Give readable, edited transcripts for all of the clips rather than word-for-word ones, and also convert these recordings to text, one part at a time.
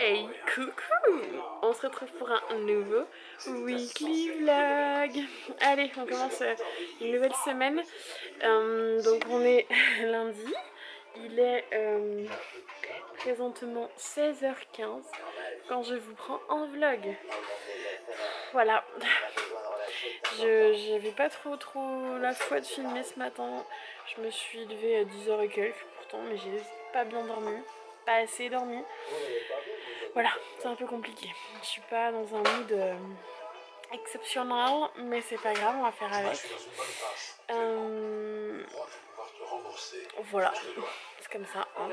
Hey, coucou! On se retrouve pour un nouveau weekly vlog. Allez, on commence une nouvelle semaine. Donc on est lundi. Il est présentement 16h15 quand je vous prends en vlog. Voilà. Je n'avais pas trop la foi de filmer ce matin. Je me suis levée à 10h et quelques pourtant, mais j'ai pas bien dormi. Pas assez dormi. Voilà, c'est un peu compliqué. Je suis pas dans un mood exceptionnel, mais c'est pas grave, on va faire avec. Voilà, c'est comme ça. Hein.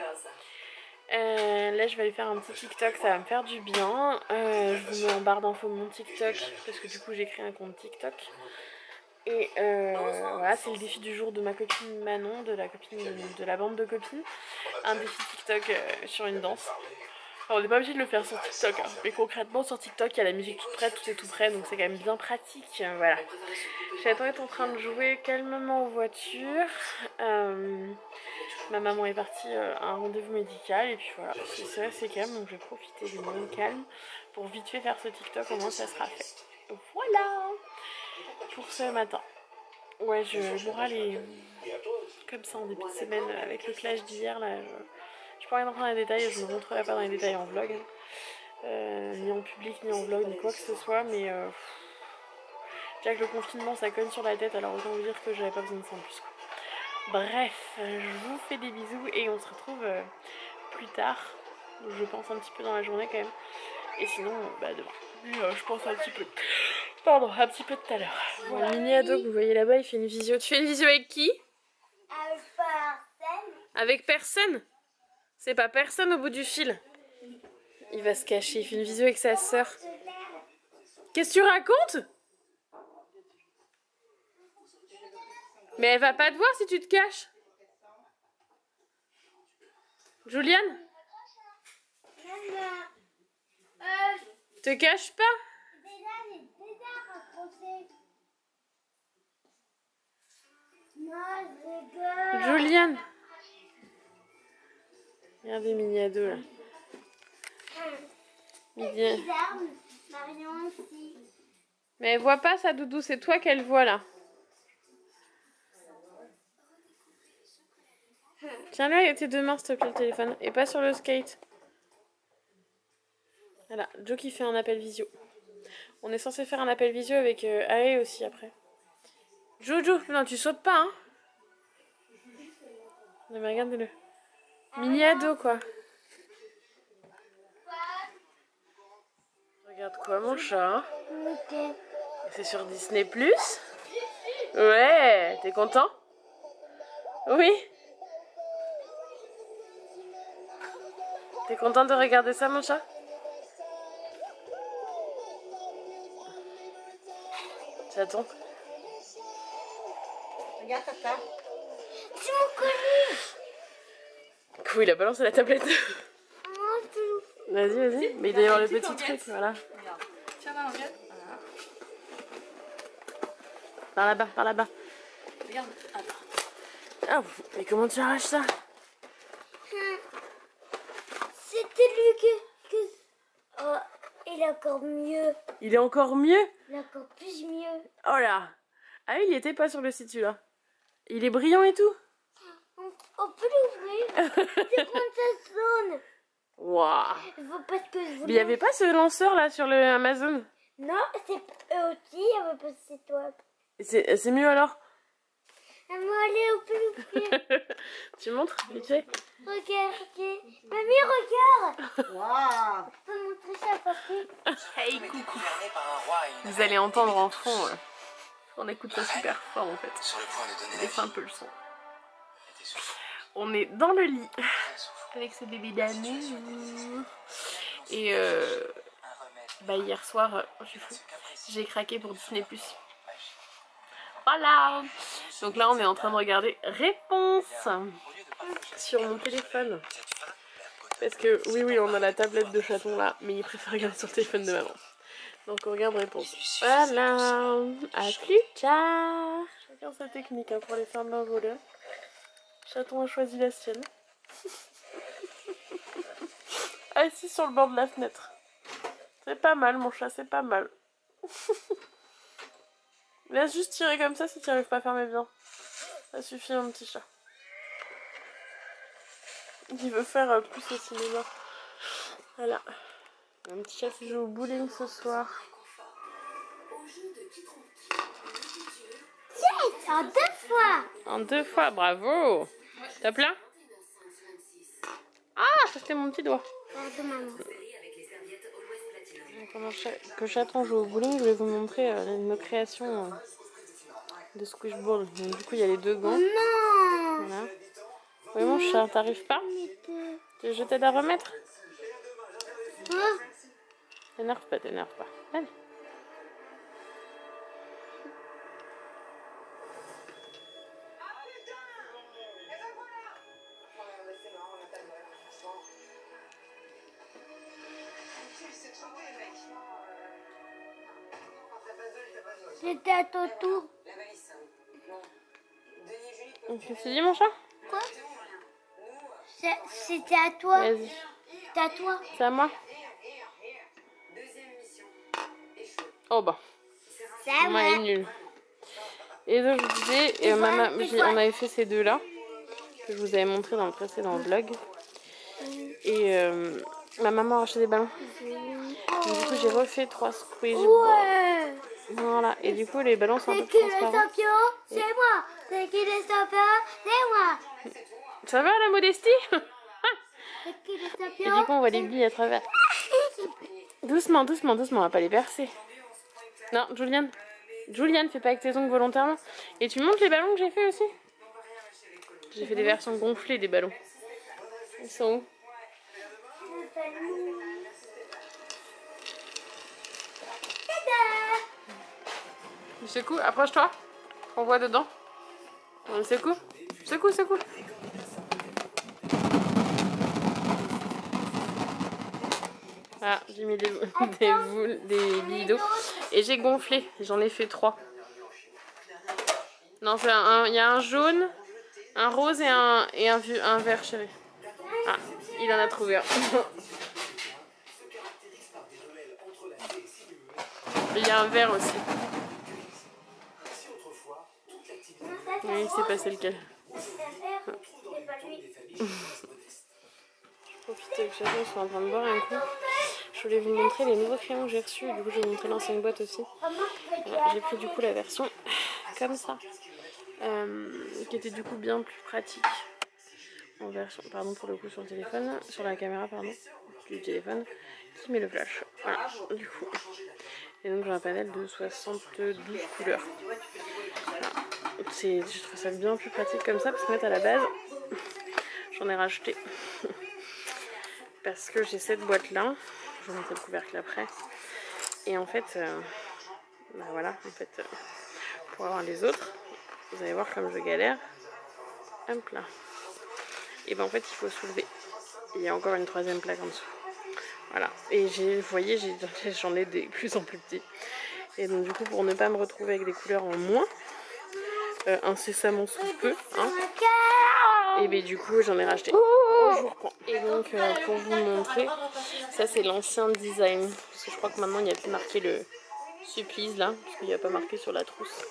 Là, je vais aller faire un petit TikTok, ça va me faire du bien. Je vous mets en barre d'infos mon TikTok, parce que du coup, j'ai créé un compte TikTok. Et voilà, c'est le défi du jour de ma copine Manon, de la bande de copines. Un défi TikTok sur une danse. Alors, on n'est pas obligé de le faire sur TikTok, hein. Mais concrètement sur TikTok il y a la musique toute prête, tout est tout prêt, donc c'est quand même bien pratique. Voilà. J'attends être en train de jouer calmement aux voitures. Ma maman est partie à un rendez-vous médical et puis voilà, c'est assez calme, donc je vais profiter du moment calme pour vite fait faire ce TikTok, au moins ça sera fait. Voilà pour ce matin. Ouais, je mourrai les comme ça en début de semaine avec le clash d'hier là. Je peux rien rentrer dans les détails, je ne rentrerai pas dans les détails en vlog. Ni en public, ni en vlog, ni quoi que ce soit, mais déjà que le confinement ça cogne sur la tête, alors autant vous dire que j'avais pas besoin de ça en plus. Bref, je vous fais des bisous et on se retrouve plus tard. Je pense un petit peu dans la journée quand même. Et sinon, bah demain. Je pense un petit peu. Pardon, un petit peu tout à l'heure. Voilà, mini ado que vous voyez là-bas, il fait une visio. Tu fais une visio avec qui? Avec personne. Avec personne? C'est pas personne au bout du fil. Il va se cacher, il fait une visio avec sa sœur. Qu'est-ce que tu racontes? Mais elle va pas te voir si tu te caches. Juliane? Te cache pas? Juliane? Regardez mini ado là. Mais elle voit pas sa doudou, c'est toi qu'elle voit là. Tiens-le avec tes deux mains s'il te plaît le téléphone. Et pas sur le skate. Voilà, Joe qui fait un appel visio. On est censé faire un appel visio avec Ae aussi après. Jojo, non tu sautes pas hein. Non mais regardez-le. Mini ado quoi. Regarde quoi mon chat. C'est sur Disney+. Ouais, t'es content? Oui. T'es content de regarder ça mon chat? Chaton. Regarde tata. C'est mon colis. Cool, il a balancé la tablette. Vas-y. Mais il doit y avoir le petit truc, voilà. Tiens dans l'enquête. Voilà. Par là-bas. Regarde. Attends. Ah, mais comment tu arraches ça? C'était lui que... Oh, il est encore mieux. Il est encore mieux? Il est encore plus mieux. Oh là. Ah, il était pas sur le site celui-là. Il est brillant et tout? On peut l'ouvrir. C'est quand ça sonne. Waouh. Parce que Mais il y avait pas ce lanceur là sur le Amazon? Non, c'est eux aussi, c'est toi. C'est mieux alors? Maman, allez, on peut l'ouvrir. Tu montres vite fait? Regarde. Mamie, regarde. Waouh. On peut montrer ça à papy. Hey, coucou. Vous allez entendre en fond. On écoute ça super fort en fait. Laissez un peu le son. On est dans le lit avec ce bébé d'amour. Et bah hier soir, j'ai craqué pour Disney+. Voilà. Donc là on est en train de regarder Réponse sur mon téléphone. Parce que oui on a la tablette de chaton là, mais il préfère regarder sur le téléphone de maman. Donc on regarde Réponse. Voilà. À plus tard. Chacun sa technique hein, pour les faire de l'envoleur. Chaton a choisi la sienne. assis sur le bord de la fenêtre. C'est pas mal mon chat, c'est pas mal. Laisse juste tirer comme ça si tu n'arrives pas à fermer bien. Ça suffit mon petit chat. Il veut faire plus au cinéma. Voilà. Mon petit chat qui joue au bowling ce soir. Yes, en 2 fois. En 2 fois, bravo. T'as plein? Ah, ça c'était mon petit doigt. Pardon, maman. Pendant que chaton joue au bowling, je vais vous montrer nos créations de squishball. Donc, du coup, il y a les 2 gants. Non. Voilà. Oui, mon chat, t'arrives pas? Je t'aide à remettre? T'énerve pas, t'énerve pas. Allez. C'était à ton tour. Qu'est-ce que tu dis, mon chat? Quoi? C'était à toi. Vas-y. C'est à toi. C'est à moi? Oh bah. C'est à Moi, moi. elle est nulle. Et donc, je vous disais, et on avait fait ces 2-là, que je vous avais montré dans le précédent vlog. Et ma maman a acheté des ballons. Donc, du coup, j'ai refait 3 squishy balls. Ouais. Voilà. Et du coup, les ballons sont un peu C'est qui le transparents. champion? C'est moi. C'est qui le champion? C'est moi. Ça va, la modestie? C'est qui le Et champion? du coup, on voit les billes à travers. Doucement, doucement, doucement, on va pas les percer. Non, Juliane. Juliane, fais pas avec tes ongles volontairement. Et tu montres les ballons que j'ai fait aussi? J'ai fait des versions gonflées des ballons. Ils sont où? Tu secoues, approche-toi. On voit dedans. On secoue. Secoue, secoue. Ah, j'ai mis des billes d'eau. Et j'ai gonflé. J'en ai fait 3. Non, il y a un jaune, un rose et un vert, chéri. Ah, il en a trouvé un. Il y a un vert aussi. Oui, il s'est passé lequel. Je profite que chacun soit en train de boire un coup. Je voulais vous montrer les nouveaux crayons que j'ai reçus. Du coup, je vais vous montrer l'ancienne boîte aussi. Voilà, j'ai pris du coup la version comme ça. Qui était du coup bien plus pratique. En version, pardon pour le coup sur le téléphone. Sur la caméra, pardon. Du téléphone. Qui met le flash. Voilà, du coup. Et donc j'ai un panel de 72 couleurs. Voilà. Je trouve ça bien plus pratique comme ça parce que à la base, j'en ai racheté. Parce que j'ai cette boîte là. Je vais vous montrer le couvercle après. Et en fait, bah voilà, en fait, pour avoir les autres, vous allez voir comme je galère. Hop là. Et ben en fait, il faut soulever. Il y a encore une 3e plaque en dessous. Voilà. Et vous voyez, j'en ai des plus en plus petits. Et donc du coup, pour ne pas me retrouver avec des couleurs en moins, incessamment sous peu, hein, et bien du coup, j'en ai racheté. Je vous reprends. Et donc, pour vous montrer, ça c'est l'ancien design. Parce que je crois que maintenant, il n'y a plus marqué le supplice là, parce qu'il n'y a pas marqué sur la trousse.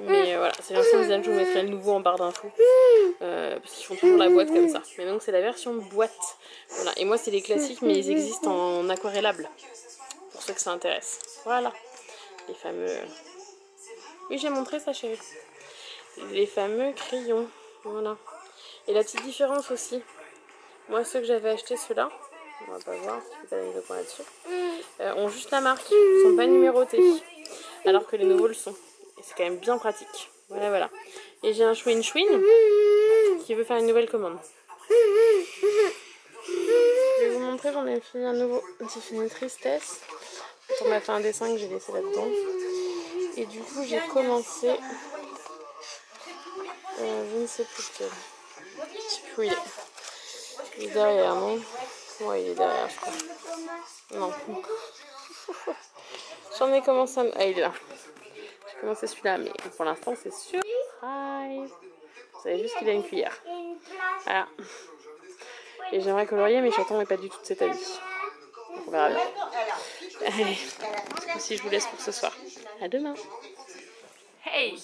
Mais voilà, c'est l'ancien design. Je vous mettrai le nouveau en barre d'infos. Parce qu'ils font toujours la boîte comme ça. Mais donc, c'est la version boîte. Voilà. Et moi, c'est les classiques, mais ils existent en aquarellable. Pour ceux que ça intéresse. Voilà. Les fameux... Oui, j'ai montré ça, chérie. Les fameux crayons. Voilà. Et la petite différence aussi. Moi, ceux que j'avais achetés, ceux-là, on va pas voir, je pas la mise au point là-dessus, ont juste la marque. Ils sont pas numérotés. Alors que les nouveaux le sont. Et c'est quand même bien pratique. Voilà, voilà. Et j'ai un chouin qui veut faire une nouvelle commande. Je vais vous montrer, j'en ai fini un nouveau. J'ai fini une tristesse. On m'a fait un dessin que j'ai laissé là-dedans. Et du coup, j'ai commencé. Je ne sais plus lequel. Je sais plus où il est. Il est derrière, non? Ouais, il est derrière, je crois. Non. J'en ai commencé un. Ah, il est là. J'ai commencé celui-là, mais pour l'instant, c'est surprise. Vous savez juste qu'il a une cuillère. Voilà. Et j'aimerais colorier, mais Chanton n'est pas du tout de cet avis. Donc on verra bien. Allez, si je vous laisse pour ce soir. À demain. Hey!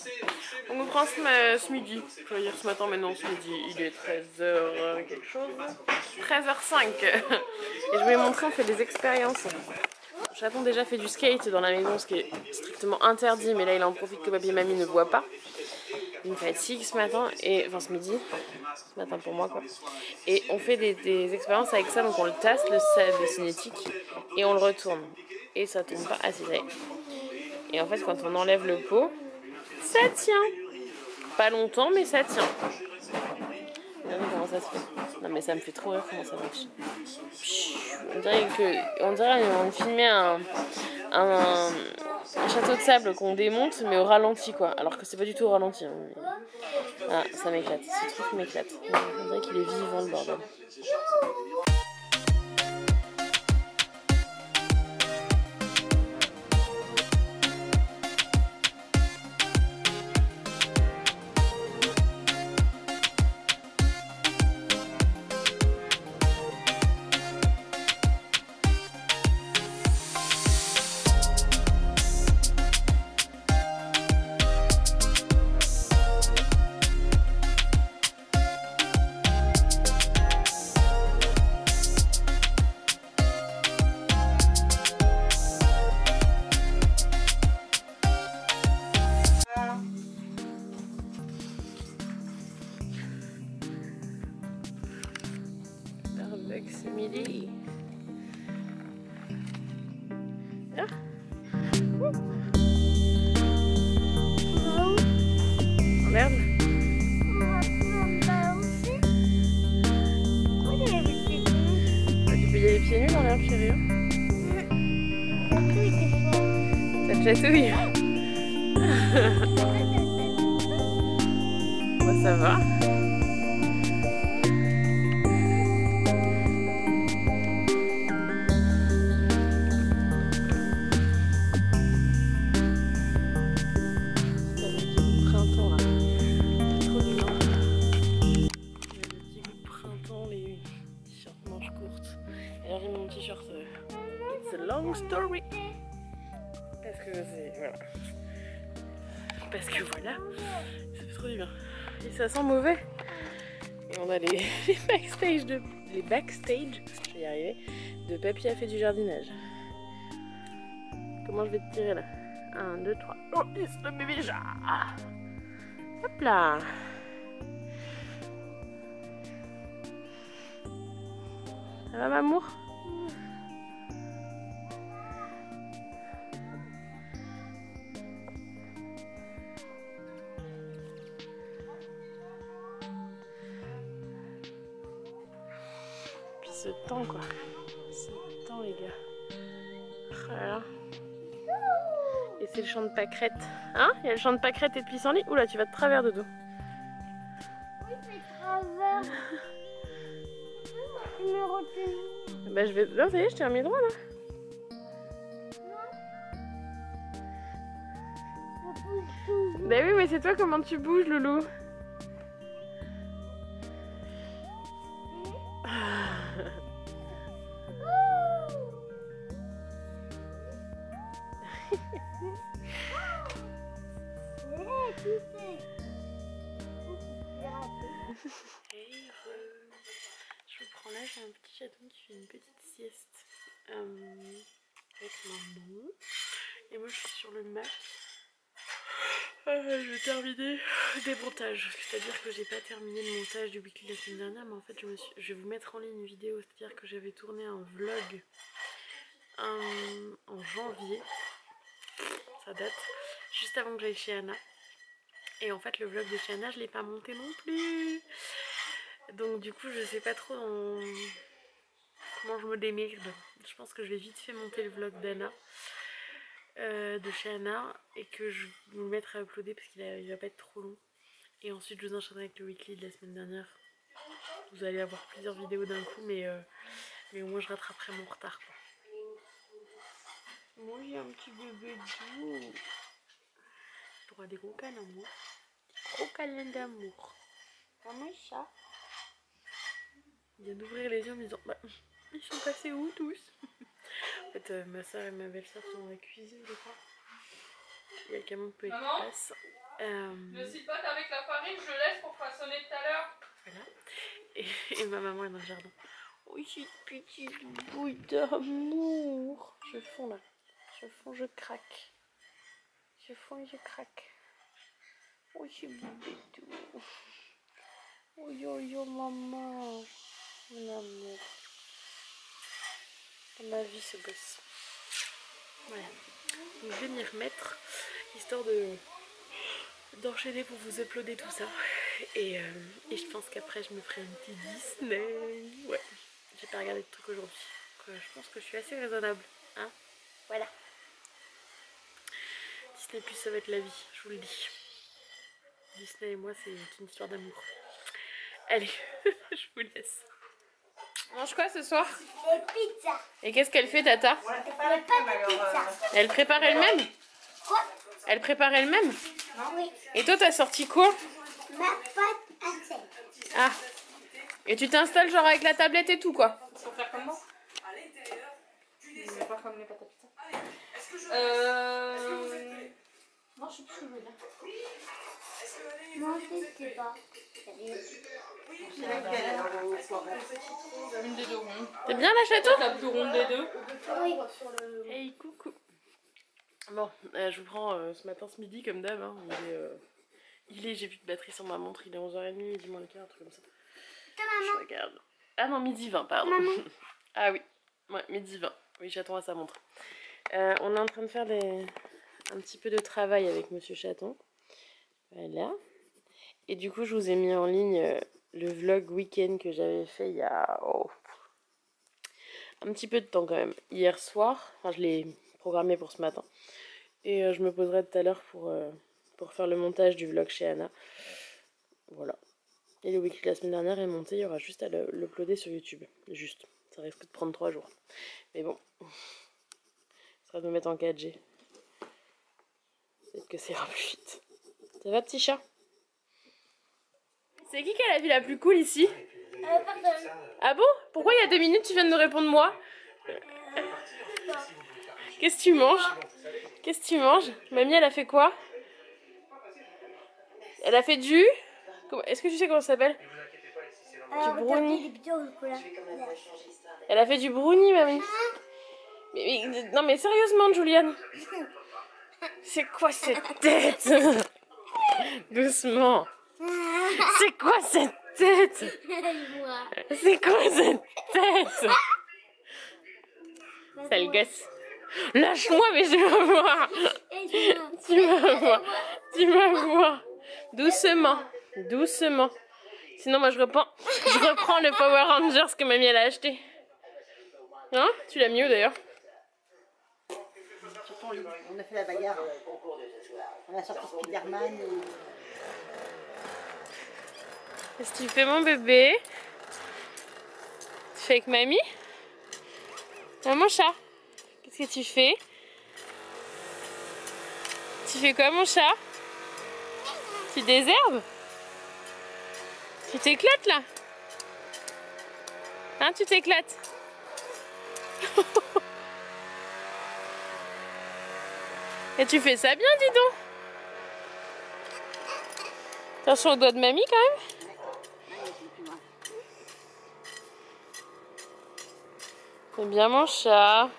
On nous prend ce midi. Je veux dire ce matin, mais non, ce midi, il est 13h quelque chose. 13h05. Et je voulais montrer, on fait des expériences. Chaton déjà fait du skate dans la maison, ce qui est strictement interdit, mais là il en profite que papy et mamie ne voient pas. Il me fatigue ce matin, enfin ce midi, ce matin pour moi quoi. Et on fait des expériences avec ça, donc on le tasse, le sable cinétique, et on le retourne. Et ça tombe pas, ah si ça y est. Et en fait quand on enlève le pot, ça tient. Pas longtemps, mais ça tient. Regardez comment ça se fait. Non mais ça me fait trop rire comment ça marche. On dirait qu'on filmait un château de sable qu'on démonte mais au ralenti quoi. Alors que c'est pas du tout au ralenti. Hein. Ah, ça m'éclate. Ce truc m'éclate. On dirait qu'il est vivant le bordel. Starbucks midi. Ah. En herbe. Tu peux y aller pieds nus dans l'herbe, chérie. Ça te chatouille. Moi, ça va. Alors j'ai mon t-shirt It's a long story. Parce que c'est... Voilà. Parce que voilà. Ça fait trop du bien. Et ça sent mauvais. Et on a les backstage de... Les backstage, je vais y arriver, de Papy a fait du jardinage. Comment je vais te tirer là? 1, 2, 3. Oh, il se met déjà. Hop là. Ça va, mamour? Puis ce temps, quoi. Ce temps, les gars. Voilà. Et c'est le champ de pâquerettes. Hein? Il y a le champ de pâquerettes et de pissenlit. Oula, tu vas de travers de dos. Oui, c'est travers. Numéro 2. Bah je vais... Non, ça y est, je t'ai remis droit là. Bah oui, mais c'est toi comment tu bouges, Loulou. Je vous prends là, j'ai un petit chaton qui fait une petite sieste avec maman. Et moi je suis sur le Mac. Je vais terminer des montages. C'est-à-dire que j'ai pas terminé le montage du weekly la semaine dernière, mais en fait je vais vous mettre en ligne une vidéo. C'est-à-dire que j'avais tourné un vlog en janvier. Ça date. Juste avant que j'aille chez Anna. Et en fait le vlog de chez Anna je l'ai pas monté non plus. Donc du coup je sais pas trop comment je me démerde. Je pense que je vais vite fait monter le vlog d'Anna. De chez Anna. Et que je vais me mettre à uploader parce qu'il va pas être trop long. Et ensuite je vous enchaînerai avec le weekly de la semaine dernière. Vous allez avoir plusieurs vidéos d'un coup mais au moins je rattraperai mon retard quoi. Moi j'ai un petit bébé doux. Droit des gros câlins moi. Gros câlins d'amour. Comment ça? Il vient d'ouvrir les yeux en me disant bah, ils sont passés où tous? En fait, ma soeur et ma belle-soeur sont dans la cuisine, je crois. Il y a le camion qui passe. Le cipote avec la farine, je le laisse pour façonner tout à l'heure. Voilà. Et ma maman est dans le jardin. Oui, cette petite bouille d'amour. Je fonds là. Je fonds, je craque. Je fonds et je craque. Oui, c'est bébé tout. Oh yo yo maman. Mon amour. Ma vie se bosse. Voilà. Donc, je vais m'y remettre. Histoire d'enchaîner pour vous uploader tout ça. Et je pense qu'après je me ferai une petite Disney. Ouais. J'ai pas regardé de trucs aujourd'hui. Je pense que je suis assez raisonnable. Hein, voilà. Disney plus ça va être la vie, je vous le dis. Disney et moi c'est une histoire d'amour. Allez, je vous laisse. On mange quoi ce soir? Des pizzas. Et qu'est-ce qu'elle fait Tata? Elle prépare elle-même? Quoi? Elle prépare elle-même? Oui. Et toi t'as sorti quoi? Ma pâte à sel. Ah. Et tu t'installes genre avec la tablette et tout quoi? Pour faire comme moi? Mais pas comme les pâtes à pizza. Non, je sais plus ce que je veux dire. Moi aussi, je sais pas. Une des deux rondes. T'es bien la château? La plus ronde des deux. Oui. Hey, coucou. Bon, je vous prends ce matin, ce midi comme d'hab. Hein. J'ai plus de batterie sur ma montre, il est 11h30, midi moins le quart, un truc comme ça. Je regarde. Ah non, midi 20, pardon. Ah oui, ouais, midi 20. Oui, Chaton a sa montre. On est en train de faire un petit peu de travail avec Monsieur Chaton. Voilà. Et du coup, je vous ai mis en ligne le vlog week-end que j'avais fait il y a un petit peu de temps quand même. Hier soir, enfin je l'ai programmé pour ce matin. Et je me poserai tout à l'heure pour faire le montage du vlog chez Anna. Voilà. Et le week-end la semaine dernière est monté, il y aura juste à l'uploader sur YouTube. Juste. Ça risque de prendre 3 jours. Mais bon. Ça va me mettre en 4G. Peut-être que ça ira plus vite. Ça va, petit chat? C'est qui a la vie la plus cool ici? Pardon. Ah bon? Pourquoi il y a 2 minutes tu viens de me répondre moi? Qu'est-ce que tu manges? Qu'est-ce que tu manges? Mamie, elle a fait quoi? Elle a fait du... Est-ce que tu sais comment ça s'appelle? Du brownie. brownie. Elle a fait du brownie, mamie. Non mais sérieusement, Juliane. C'est quoi cette tête? Doucement. C'est quoi cette tête? C'est quoi cette tête? Sale gosse. Lâche-moi, mais je vais voir. Tu vas voir. Tu vas voir. Doucement. Doucement. Sinon, moi, je reprends le Power Rangers que mamie elle a acheté. Hein? Tu l'as mis où d'ailleurs? On a fait la bagarre. On a sorti Spider-Man. Qu'est-ce que tu fais, mon bébé? Tu fais avec mamie? Ah, mon chat? Qu'est-ce que tu fais? Tu fais quoi, mon chat? Tu désherbes? Tu t'éclates là? Hein, tu t'éclates? Et tu fais ça bien, dis donc. Attention au doigt de mamie quand même. C'est bien mon chat.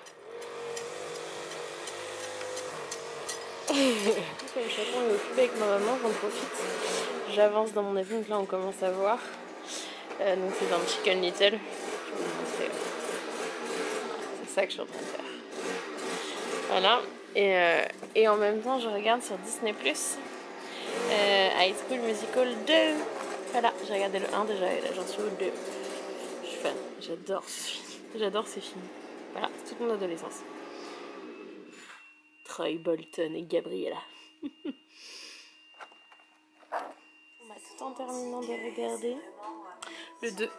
Comme le chaton est occupé avec ma maman, j'en profite. J'avance dans mon avis, donc là on commence à voir. Donc c'est dans Chicken Little. C'est ça que je suis en train de faire. Voilà. Et en même temps, je regarde sur Disney+. High School Musical 2. Voilà, j'ai regardé le 1 déjà et là j'en suis au 2. Je suis fan, j'adore ce film. J'adore ces films. Voilà, c'est toute mon adolescence. Troy Bolton et Gabriella. Tout en terminant de regarder le 2.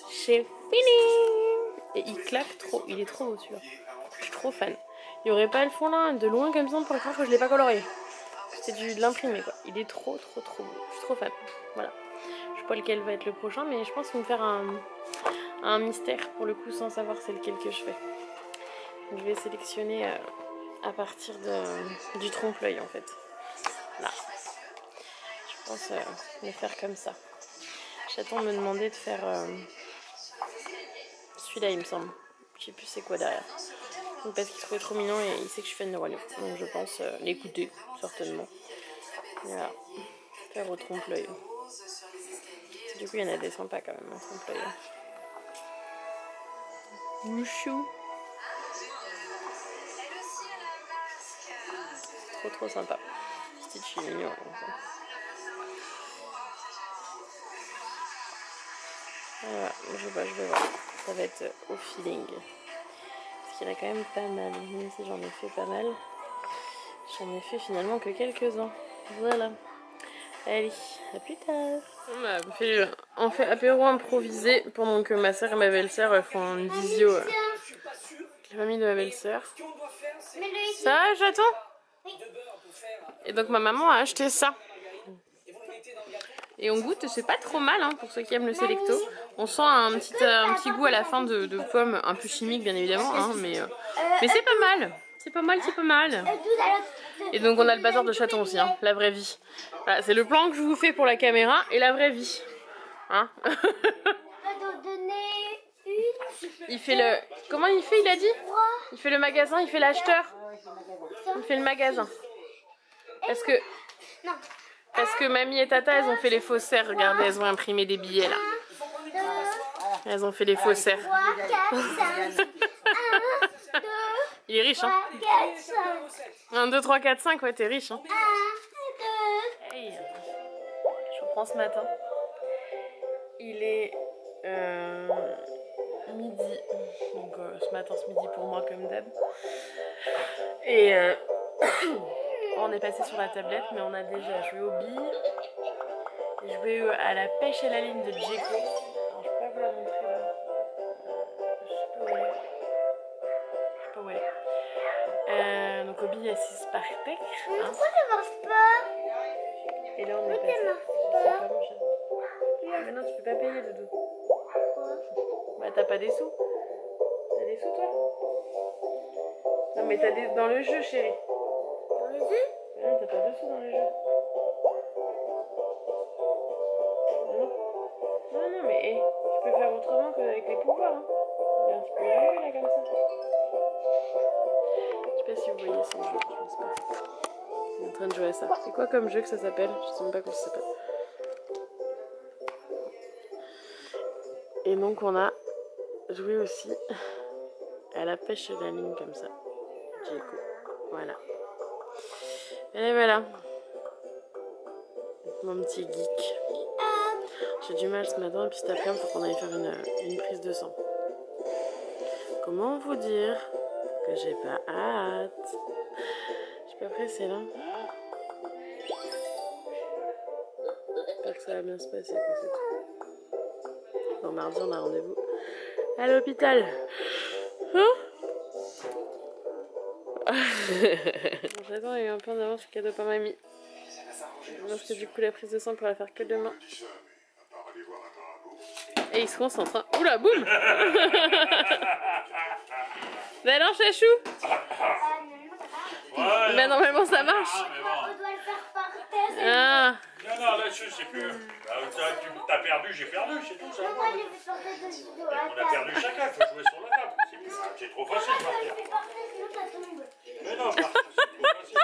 C'est fini. Et il claque trop, il est trop beau celui-là. Je suis trop fan. Il n'y aurait pas le fond là, de loin comme ça, on pourrait croire que je ne l'ai pas coloré. C'est de l'imprimé quoi. Il est trop beau. Je suis trop fan. Voilà. Je pas lequel va être le prochain, mais je pense qu'on va faire un mystère pour le coup sans savoir c'est lequel que je fais. Donc, je vais sélectionner à partir du trompe-l'œil en fait. Là. Je pense le faire comme ça. Chaton me demandait de faire celui-là il me semble. Je sais plus c'est quoi derrière. Donc, parce qu'il trouvait trop mignon et il sait que je suis fan de Roi Lion. Donc je pense l'écouter certainement. Voilà. Faire au trompe-l'œil. Du coup il y en a des sympas quand même en trompe-l'œil. Mouchou. Trop sympa. Stitch est mignon. Voilà, je vais voir. Ça va être au feeling. Parce qu'il y en a quand même pas mal. Même si j'en ai fait pas mal. J'en ai fait finalement que quelques-uns. Voilà. Allez, à plus tard. On fait apéro improvisé pendant que ma soeur et ma belle-sœur font une visio avec la famille de ma belle-sœur. Ça va, chaton? Et donc ma maman a acheté ça. Et on goûte, c'est pas trop mal hein, pour ceux qui aiment le Selecto. On sent un petit goût à la fin de pomme, un peu chimique bien évidemment, hein, mais c'est pas mal. C'est pas mal, c'est pas mal. Et donc on a le bazar de chaton aussi, hein, la vraie vie. Voilà, c'est le plan que je vous fais pour la caméra et la vraie vie. Hein. Il fait le... Comment il fait, il a dit? Il fait le magasin, il fait l'acheteur. Il fait le magasin. Parce que mamie et tata, elles ont fait les faussaires. Regardez, elles ont imprimé des billets là. Elles ont fait les faussaires. Il est riche, hein? 1, 2, 3, 4, 5, ouais, t'es riche, hein? Hey. Je reprends ce matin. Il est midi. Donc, ce matin, ce midi pour moi, comme d'hab. Et on est passé sur la tablette, mais on a déjà joué aux billes. Joué à la pêche à la ligne de Djeko. Alors, je peux pas vous la montrer là. Je sais pas où elle est. Je sais pas où elle est. Donc, aux billes assises par terre. Hein. Pourquoi ça marche pas? Et là, on est passé. Ça marche pas. Mon chat. Mais non, tu peux pas payer, Doudou. Bah, t'as pas des sous. T'as des sous, toi? Non, mais t'as des dans le jeu, chérie. Dans les yeux? Non, t'as pas de sous dans le jeu. Non, mais hey, tu peux faire autrement qu'avec les pouvoirs. Hein. Regarde, tu peux y arriver là comme ça. Je sais pas si vous voyez son jeu, je pense pas. Il est en train de jouer à ça. C'est quoi comme jeu que ça s'appelle? Je sais même pas comment ça s'appelle. Et donc on a joué aussi à la pêche à la ligne comme ça. Djeko. Voilà. Et voilà. Mon petit geek. J'ai du mal ce matin et puis cet après-midi, il faut qu'on aille faire une prise de sang. Comment vous dire que j'ai pas hâte? Je suis pas pressée là. J'espère que ça va bien se passer, quoi, c'est tout. Bon, mardi, on a rendez-vous à l'hôpital. Hein? J'attends, il y a eu un peu en avance, le cadeau par mamie. Parce que du coup, la prise de sang, on pourra la faire que demain. Et il se concentre. Hein. Oula, boum. Mais alors, chachou? Ouais, mais normalement, ça marche. On doit le faire par terre. Ah. Non, là-dessus, c'est que. T'as perdu, j'ai perdu, c'est tout ça. Moi, j'ai fait porter de judo à On a perdu chacun, il faut jouer sur la table. C'est trop facile, Je partir. fais porter, sinon ça tombe. Mais non, partir, c'est trop facile.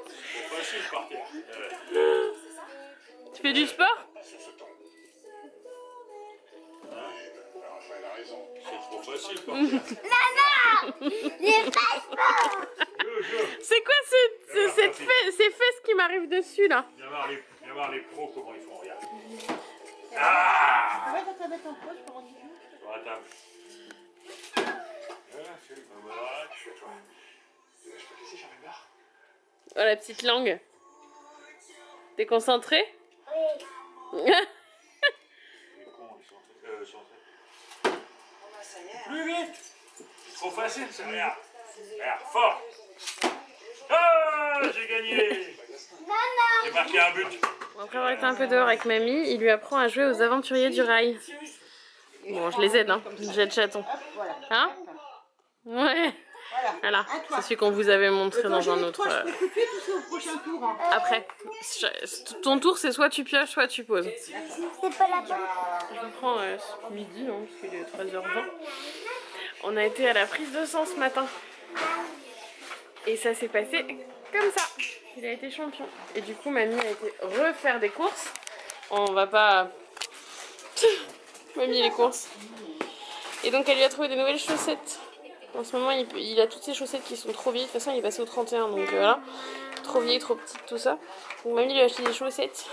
C'est trop facile, partir. Tu fais du sport? C'est trop facile, partir. J'ai pas sport. C'est quoi ces fesses qui m'arrivent dessus là? Viens voir les pros comment ils font, regarde. Ah! Ouais, quand ça va mettre en poche, comment on dit? Sur la table. Voilà, je suis toi. Je peux te laisser faire une barre? Oh la petite langue. T'es concentré? Oui. Les cons, ils sont plus vite! C'est trop facile, ça, regarde. Regarde, fort! Ah, j'ai gagné! Maman. J'ai marqué un but. Après avoir été un peu dehors avec mamie, il lui apprend à jouer aux aventuriers du rail. Bon, je les aide, hein. J'aide chaton. Voilà. Hein? Ouais. Voilà. À toi. C'est celui qu'on vous avait montré dans un autre. Toi, je peux couper tout ça au prochain tour. Hein. Après, ton tour, c'est soit tu pioches, soit tu poses. C'est pas la bonne. Je prends midi, hein, parce qu'il est 13h20. On a été à la prise de sang ce matin. Et ça s'est passé comme ça. Il a été champion. Et du coup, mamie a été refaire des courses. On va pas... mamie les courses. Et donc, elle lui a trouvé des nouvelles chaussettes. En ce moment, il a toutes ses chaussettes qui sont trop vieilles. De toute façon, il est passé au 31, donc voilà. Trop vieilles, trop petites, tout ça. Donc, mamie lui a acheté des chaussettes.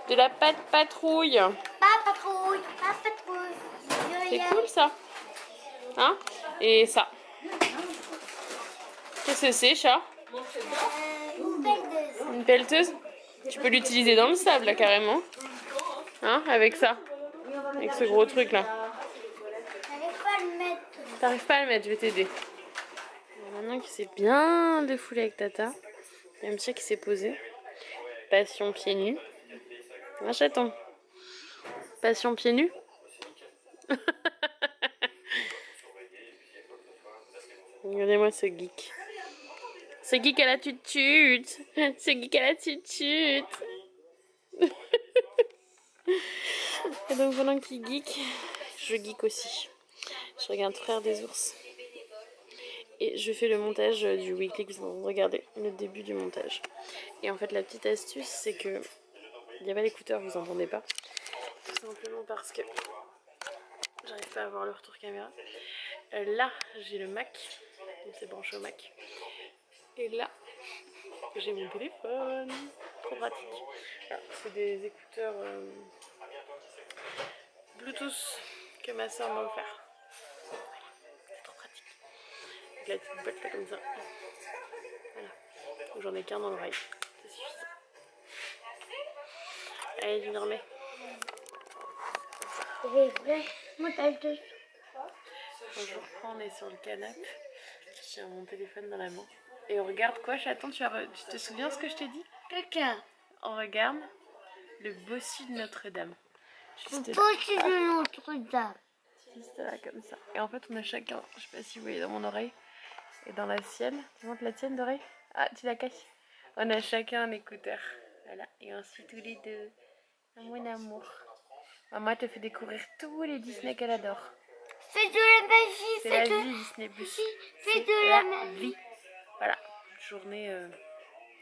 De la pâte patrouille. Pas patrouille, pas patrouille. C'est cool, ça. Hein? Et ça. Qu'est-ce que c'est, chat? Une pelleteuse. Une pelleteuse? Tu peux l'utiliser dans le sable, là, carrément. Hein? Avec ça. Avec ce gros truc, là. J'arrive pas à le mettre. T'arrives pas à le mettre, je vais t'aider. Maintenant qu'il s'est bien défoulé avec Tata, il y a un petit qui s'est posé. Passion pieds nus. Un chaton. Passion pieds nus. Regardez-moi ce geek. Ce geek à la tutute. Ce geek à la tutute. Et donc pendant qu'il geek, je geek aussi. Je regarde Frères des ours. Et je fais le montage du weekly. Regardez le début du montage. Et en fait la petite astuce c'est que il n'y a pas d'écouteurs, vous entendez pas. Tout simplement parce que j'arrive pas à avoir le retour caméra. Là j'ai le Mac. Donc c'est branché au Mac. Et là j'ai mon téléphone. Trop pratique. C'est des écouteurs Bluetooth que ma soeur m'a offert. C'est trop pratique. Donc la petite boîte là comme ça. Voilà. J'en ai qu'un dans l'oreille. C'est suffisant. Allez, je me remets. J'ai vrai montage de. Bonjour, on est sur le canapé. J'ai mon téléphone dans la main. Et on regarde quoi, chaton? Tu te souviens ce que je t'ai dit? Quelqu'un. On regarde le bossu de Notre-Dame. Juste là. Bossu de Notre-Dame. Juste là, comme ça. Et en fait, on a chacun, je sais pas si vous voyez dans mon oreille, et dans la sienne. Tu montres la tienne d'oreille? Ah, tu la caches. On a chacun un écouteur. Voilà. Et on suit tous les deux. Mon amour. Maman te fait découvrir tous les Disney qu'elle adore. C'est de la magie, C'est la vie, Disney+. c'est de la magie. Voilà. Journée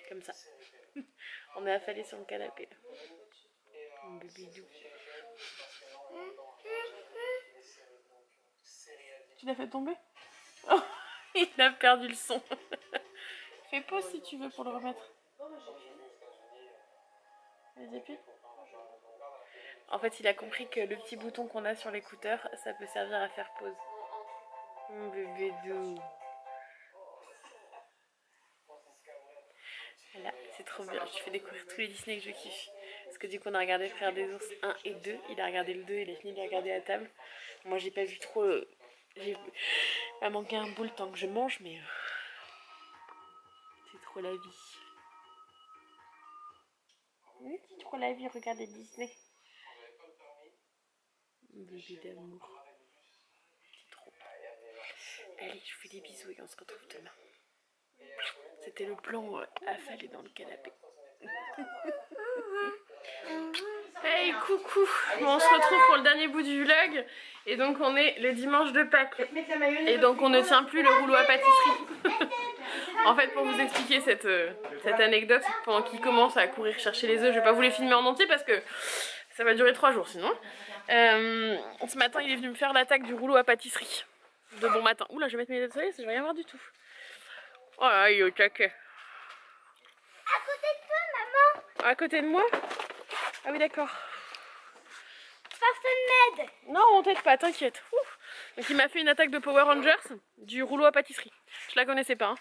comme ça. On est affalés sur le canapé. Mon bébé doux. Tu l'as fait tomber? Oh, il a perdu le son. Fais pause si tu veux pour le remettre. Vas-y, appuie. En fait, il a compris que le petit bouton qu'on a sur l'écouteur, ça peut servir à faire pause. Mon bébé doux. Voilà, c'est trop bien. Je fais découvrir tous les Disney que je kiffe. Parce que du coup, on a regardé Frères des ours 1 et 2. Il a regardé le 2, il a fini de le regarder à table. Moi, j'ai pas vu trop. Il m'a manqué un bout le temps que je mange, mais c'est trop la vie. Oui, c'est trop la vie, regardez Disney. Bébé d'amour. C'est trop. Allez, je vous fais des bisous et on se retrouve demain. C'était le plan affalé dans le canapé. Hey, coucou. Bon, on se retrouve pour le dernier bout du vlog. Et donc on est le dimanche de Pâques. Et donc on ne tient plus le rouleau à pâtisserie. En fait, pour vous expliquer cette anecdote, pendant qu'il commence à courir chercher les œufs, je vais pas vous les filmer en entier parce que ça va durer 3 jours sinon. Ce matin, il est venu me faire l'attaque du rouleau à pâtisserie. De bon matin. Oula, je vais mettre mes lunettes de soleil, je vais rien voir du tout. Oh là, il est au taquet. À côté de toi, maman. À côté de moi? Ah oui, d'accord. Personne m'aide. Non, on t'aide pas, t'inquiète. Donc il m'a fait une attaque de Power Rangers du rouleau à pâtisserie. Je la connaissais pas. Hein.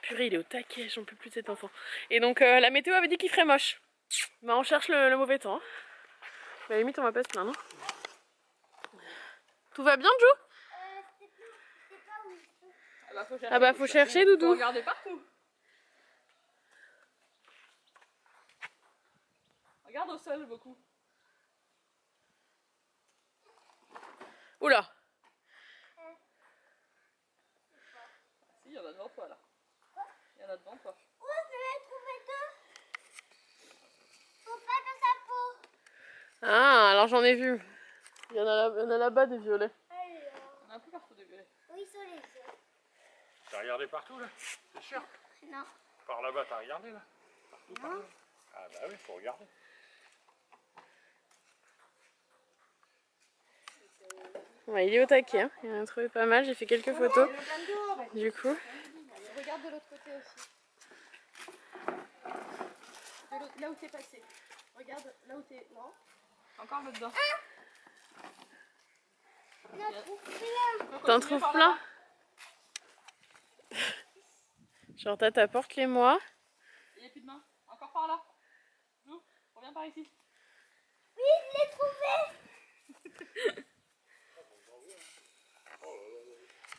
Purée, il est au taquet, j'en peux plus de cet enfant. Et donc la météo avait dit qu'il ferait moche. Bah on cherche le mauvais temps. Hein. À la limite, on va pas se plaindre. Hein. Tout va bien, Joe? Ah bah faut chercher, Doudou. Regardez partout. Regarde au sol beaucoup. Oula. Si, il y en a devant toi là. Il y en a devant toi. Oh, je vais trouver deux. Faut pas dans sa peau. Ah, alors j'en ai vu. Il y en a là-bas des violets. Alors, Il y en a un peu partout des violets. oui, sur les yeux. T'as regardé partout là? C'est sûr? Non. Par là-bas, t'as regardé là? Partout, par Non. là. Ah bah oui, faut regarder. Ouais, il est au taquet, hein. Il en a trouvé pas mal, j'ai fait quelques photos. Du coup. Regarde de l'autre côté aussi. Là où t'es passé. Regarde là où t'es. Non. Encore là-dedans. Non, je trouve rien. T'en trouves plein? Genre t'as ta porte-les-moi. Il n'y a plus de main. Encore par là. Lou, reviens par ici. Oui, je l'ai trouvé.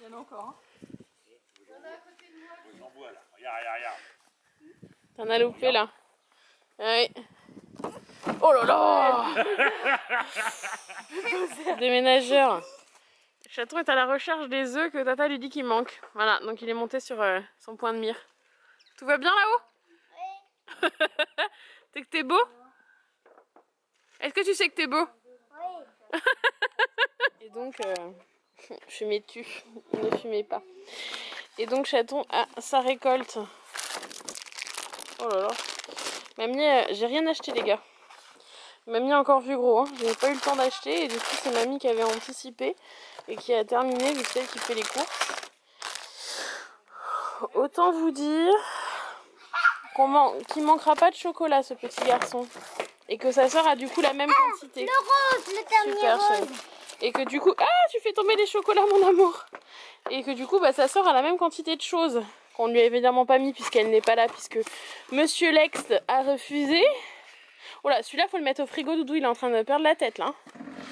Il y en a encore. Hein. J'en vois là. Regarde, regarde, regarde. T'en as loupé là. Ouais. Oh là là. Déménageur. Le chaton est à la recherche des œufs que Tata lui dit qu'il manque. Voilà, donc il est monté sur son point de mire. Tout va bien là-haut? Oui. T'es que t'es beau? Est-ce que tu sais que t'es beau? Oui. Et donc, fumez-tu, ne fumez pas. Et donc chaton a sa récolte. Oh là là. Mamie, j'ai rien acheté les gars. Mamie a encore vu gros, hein. J'ai pas eu le temps d'acheter et du coup c'est mamie qui avait anticipé et qui a terminé vu que c'est elle qui fait les courses. Autant vous dire qu'il manquera pas de chocolat ce petit garçon. Et que sa soeur a du coup la même quantité. Le rose, le dernier Super rose. chérie. Et que du coup... Ah, tu fais tomber les chocolats mon amour. Et que du coup bah, sa soeur a la même quantité de choses. Qu'on lui a évidemment pas mis puisqu'elle n'est pas là. Puisque Monsieur Lex a refusé. Oh là, celui-là faut le mettre au frigo, Doudou, il est en train de perdre la tête là.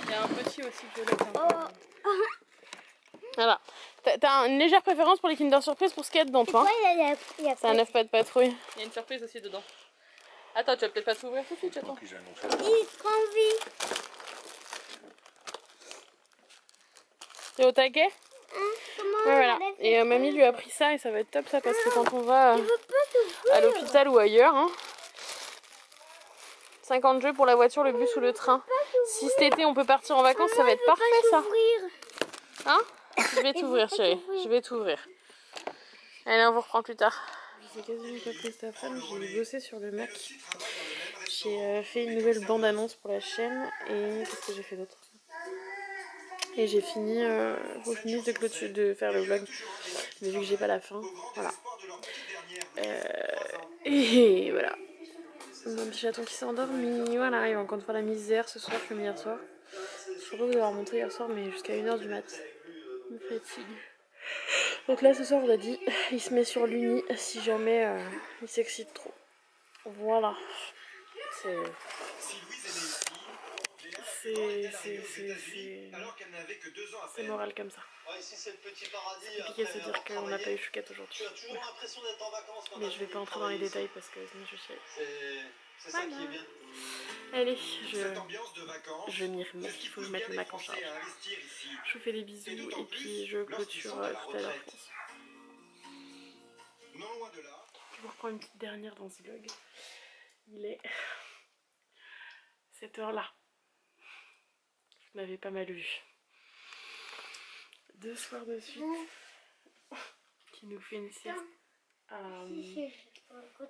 Il y a un petit aussi violet. Voilà. T'as une légère préférence pour les Kinder Surprise pour ce qu'il y a dedans, toi? Ouais, il y a C'est un œuf pas de patrouille. Il y a une surprise aussi dedans. Attends, tu vas peut-être pas t'ouvrir tout de suite, chaton. Il prend vie. T'es au taquet? Comment Ouais, voilà. on a fait Et ça? mamie lui a pris ça et ça va être top ça parce que quand on va Je veux pas t'ouvrir. à l'hôpital ou ailleurs, hein, 50 jeux pour la voiture, le bus ou le train. Si cet été on peut partir en vacances, ça va être parfait ça. Hein? Je vais t'ouvrir chérie, je vais t'ouvrir. Allez, on vous reprend plus tard. Je sais quasiment pas que cet après-midi, j'ai bossé sur le Mac. J'ai fait une nouvelle bande-annonce pour la chaîne et qu'est-ce que j'ai fait d'autre? Et j'ai fini, faut que je finisse de faire le vlog, mais vu que j'ai pas la fin, voilà. Et voilà. Mon petit chaton qui s'est endormi, voilà, il va encore une fois la misère ce soir comme hier soir. Je crois pas vous avoir montré hier soir, mais jusqu'à 1h du mat. Me fatigue. Donc là ce soir on a dit, il se met sur l'uni si jamais il s'excite trop. Voilà. C'est moral comme ça. C'est compliqué de se dire qu'on n'a pas eu chouquette aujourd'hui. Mais je vais pas entrer dans les détails parce que sinon je chiale. C'est ça qui est bien. Allez, je m'y remets. Il faut que je mette le Mac en charge. Je vous fais des bisous et puis je clôture tout à l'heure, je pense. Je vous reprends une petite dernière dans ce vlog. Il est cette heure-là. Vous m'avez pas mal vu. 2 soirs de suite qui nous fait une sieste.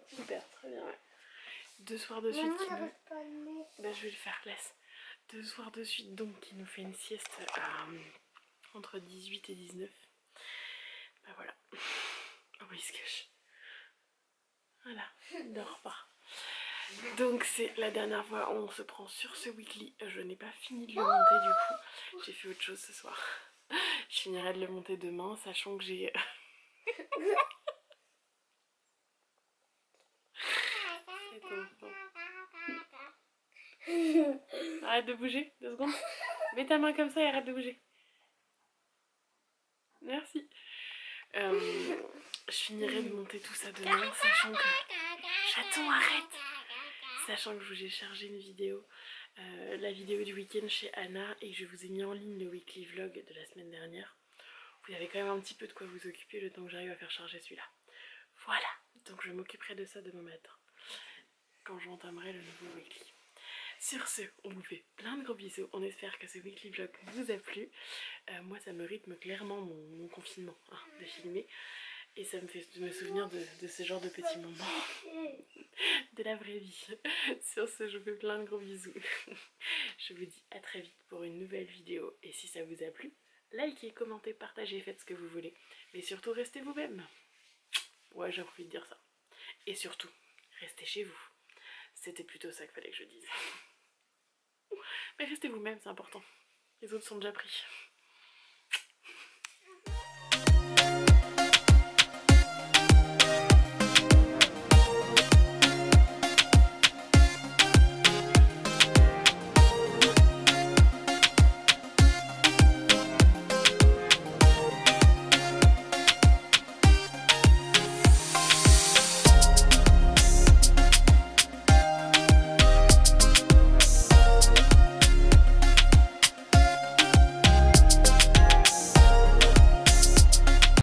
Super, très bien. Ouais. 2 soirs de suite qui nous... Bah, je vais le faire, laisse. 2 soirs de suite donc qui nous fait une sieste entre 18 et 19. Bah voilà. Oh, il se cache. Voilà, il dort pas. Donc c'est la dernière fois où on se prend sur ce weekly. Je n'ai pas fini de le monter du coup. J'ai fait autre chose ce soir. Je finirai de le monter demain, sachant que j'ai... Arrête de bouger, 2 secondes. Mets ta main comme ça et arrête de bouger. Merci. Je finirai de monter tout ça demain, sachant que... Chaton, arrête! Sachant que je vous ai chargé une vidéo, la vidéo du week-end chez Anna, et je vous ai mis en ligne le weekly vlog de la semaine dernière. Vous avez quand même un petit peu de quoi vous occuper le temps que j'arrive à faire charger celui-là. Voilà, donc je m'occuperai de ça demain matin, quand j'entamerai le nouveau weekly. Sur ce, on vous fait plein de gros bisous, on espère que ce weekly vlog vous a plu. Moi ça me rythme clairement mon confinement, hein, de filmer. Et ça me fait me souvenir de ce genre de petits moments de la vraie vie. Sur ce, je vous fais plein de gros bisous. Je vous dis à très vite pour une nouvelle vidéo. Et si ça vous a plu, likez, commentez, partagez, faites ce que vous voulez. Mais surtout, restez vous-même. Ouais, j'ai envie de dire ça. Et surtout, restez chez vous. C'était plutôt ça qu'il fallait que je dise. Mais restez vous-même, c'est important. Les autres sont déjà pris.